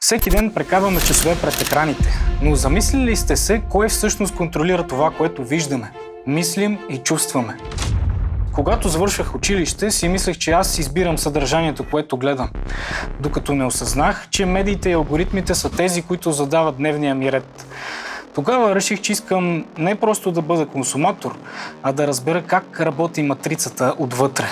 Всеки ден прекарваме часове пред екраните, но замислили ли сте се кой всъщност контролира това, което виждаме, мислим и чувстваме? Когато завършвах училище, си мислех, че аз избирам съдържанието, което гледам, докато не осъзнах, че медиите и алгоритмите са тези, които задават дневния ми ред. Тогава реших, че искам не просто да бъда консуматор, а да разбера как работи матрицата отвътре.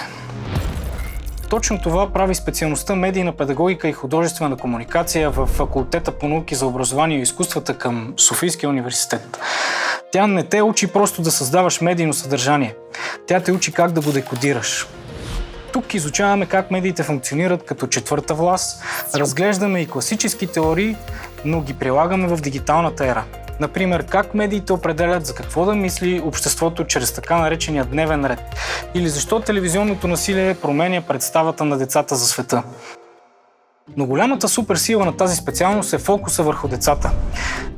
Точно това прави специалността медийна педагогика и художествена комуникация в Факултета по науки за образование и изкуствата към Софийския университет. Тя не те учи просто да създаваш медийно съдържание. Тя те учи как да го декодираш. Тук изучаваме как медиите функционират като четвърта власт, разглеждаме и класически теории, но ги прилагаме в дигиталната ера. Например, как медиите определят за какво да мисли обществото чрез така наречения дневен ред, или защо телевизионното насилие променя представата на децата за света. Но голямата суперсила на тази специалност е фокуса върху децата.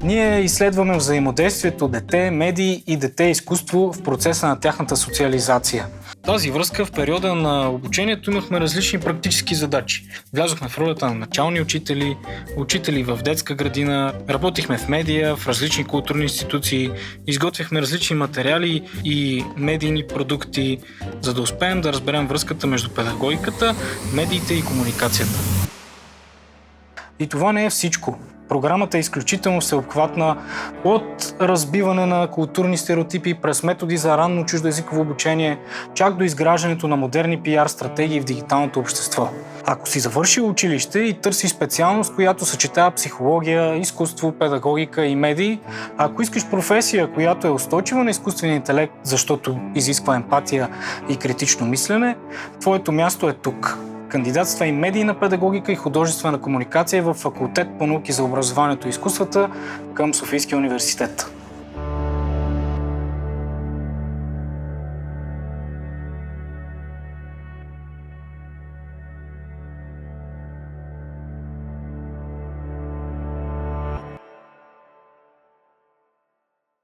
Ние изследваме взаимодействието дете-медии и дете-изкуство в процеса на тяхната социализация. В тази връзка в периода на обучението имахме различни практически задачи. Влязохме в ролята на начални учители, учители в детска градина, работихме в медия, в различни културни институции, изготвихме различни материали и медийни продукти, за да успеем да разберем връзката между педагогиката, медиите и комуникацията. И това не е всичко. Програмата е изключително всеобхватна, от разбиване на културни стереотипи през методи за ранно чуждоезиково обучение, чак до изграждането на модерни PR стратегии в дигиталното общество. Ако си завършил училище и търсиш специалност, която съчетава психология, изкуство, педагогика и медии, а ако искаш професия, която е устойчива на изкуствения интелект, защото изисква емпатия и критично мислене, твоето място е тук. Кандидатства и медийна педагогика и художествена комуникация в Факултет по науки за образованието и изкуствата към Софийския университет.